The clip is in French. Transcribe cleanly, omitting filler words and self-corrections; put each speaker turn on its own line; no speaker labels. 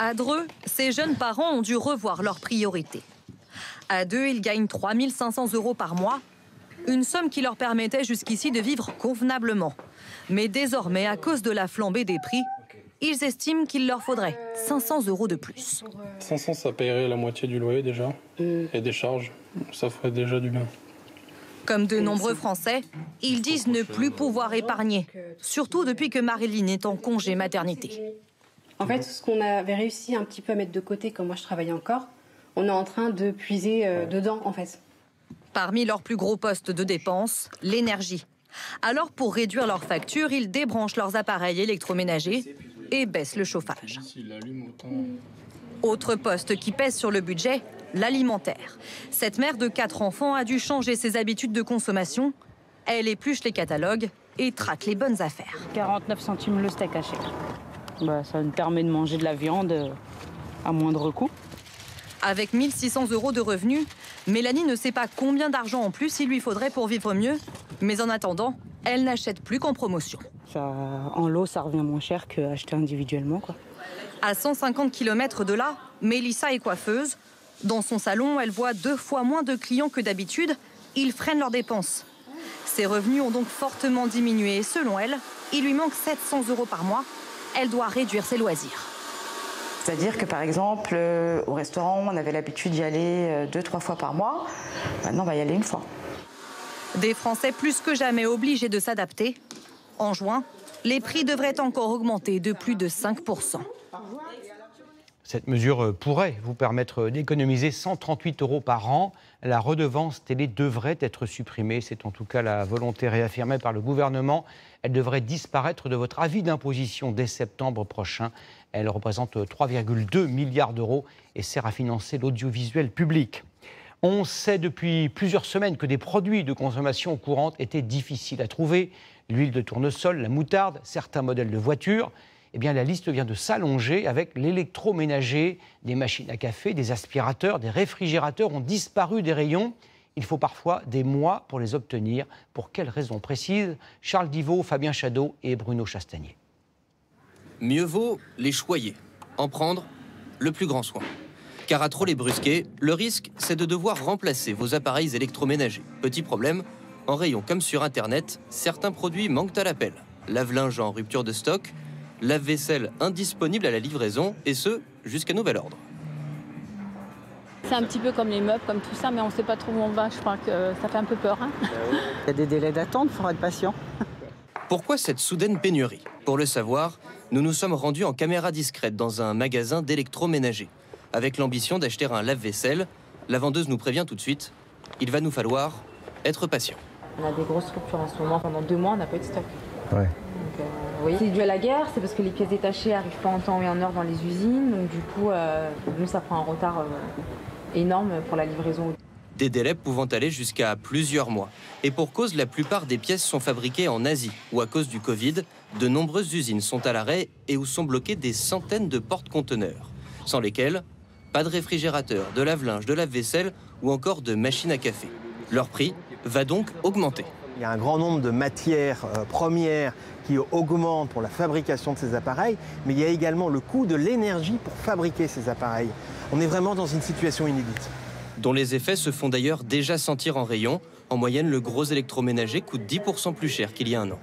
À Dreux, ces jeunes parents ont dû revoir leurs priorités. À deux, ils gagnent 3 500 € par mois, une somme qui leur permettait jusqu'ici de vivre convenablement. Mais désormais, à cause de la flambée des prix, ils estiment qu'il leur faudrait 500 € de plus.
500, ça paierait la moitié du loyer déjà, et des charges. Ça ferait déjà du bien.
Comme de nombreux Français, ils disent ne plus pouvoir épargner, surtout depuis que Marilyn est en congé maternité.
En fait, ce qu'on avait réussi un petit peu à mettre de côté quand moi je travaillais encore, on est en train de puiser dedans en fait.
Parmi leurs plus gros postes de dépenses, l'énergie. Alors pour réduire leurs factures, ils débranchent leurs appareils électroménagers et baissent le chauffage. Autre poste qui pèse sur le budget, l'alimentaire. Cette mère de 4 enfants a dû changer ses habitudes de consommation. Elle épluche les catalogues et traque les bonnes affaires.
49 centimes le steak haché. Ça me permet de manger de la viande à moindre coût.
Avec 1 600 € de revenus, Mélanie ne sait pas combien d'argent en plus il lui faudrait pour vivre mieux. Mais en attendant, elle n'achète plus qu'en promotion.
En lot, ça revient moins cher qu'acheter individuellement, quoi.
À 150 km de là, Mélissa est coiffeuse. Dans son salon, elle voit 2 fois moins de clients que d'habitude. Ils freinent leurs dépenses. Ses revenus ont donc fortement diminué. Selon elle, il lui manque 700 € par mois. Elle doit réduire ses loisirs.
C'est-à-dire que par exemple, au restaurant, on avait l'habitude d'y aller 2-3 fois par mois. Maintenant, on va y aller 1 fois.
Des Français plus que jamais obligés de s'adapter. En juin, les prix devraient encore augmenter de plus de 5 %.
Cette mesure pourrait vous permettre d'économiser 138 € par an. La redevance télé devrait être supprimée. C'est en tout cas la volonté réaffirmée par le gouvernement. Elle devrait disparaître de votre avis d'imposition dès septembre prochain. Elle représente 3,2 milliards d'euros et sert à financer l'audiovisuel public. On sait depuis plusieurs semaines que des produits de consommation courante étaient difficiles à trouver. L'huile de tournesol, la moutarde, certains modèles de voitures. Eh bien, la liste vient de s'allonger avec l'électroménager. Des machines à café, des aspirateurs, des réfrigérateurs ont disparu des rayons. Il faut parfois des mois pour les obtenir. Pour quelles raisons précises? Charles Divot, Fabien Chadeau et Bruno Chastagnier.
Mieux vaut les choyer, en prendre le plus grand soin. Car à trop les brusquer, le risque, c'est de devoir remplacer vos appareils électroménagers. Petit problème, en rayon comme sur Internet, certains produits manquent à l'appel. Lave-linge en rupture de stock, lave-vaisselle indisponible à la livraison, et ce, jusqu'à nouvel ordre.
C'est un petit peu comme les meubles, comme tout ça, mais on ne sait pas trop où on va. Je crois que ça fait un peu peur. Il y a des délais d'attente, il faudra être patient.
Pourquoi cette soudaine pénurie? Pour le savoir, nous nous sommes rendus en caméra discrète dans un magasin d'électroménager. Avec l'ambition d'acheter un lave-vaisselle, la vendeuse nous prévient tout de suite, il va nous falloir être patient.
On a des grosses ruptures en ce moment. Pendant 2 mois, on n'a pas eu de stock.
Ouais.
Oui. C'est dû à la guerre, c'est parce que les pièces détachées n'arrivent pas en temps et en heure dans les usines. Donc du coup, nous, ça prend un retard énorme pour la livraison.
Des délais pouvant aller jusqu'à plusieurs mois. Et pour cause, la plupart des pièces sont fabriquées en Asie, où à cause du Covid, de nombreuses usines sont à l'arrêt et où sont bloquées des centaines de porte-conteneurs, sans lesquels, pas de réfrigérateur, de lave-linge, de lave-vaisselle ou encore de machines à café. Leur prix va donc augmenter.
Il y a un grand nombre de matières premières qui augmentent pour la fabrication de ces appareils, mais il y a également le coût de l'énergie pour fabriquer ces appareils. On est vraiment dans une situation inédite.
Dont les effets se font d'ailleurs déjà sentir en rayon. En moyenne, le gros électroménager coûte 10 % plus cher qu'il y a un an.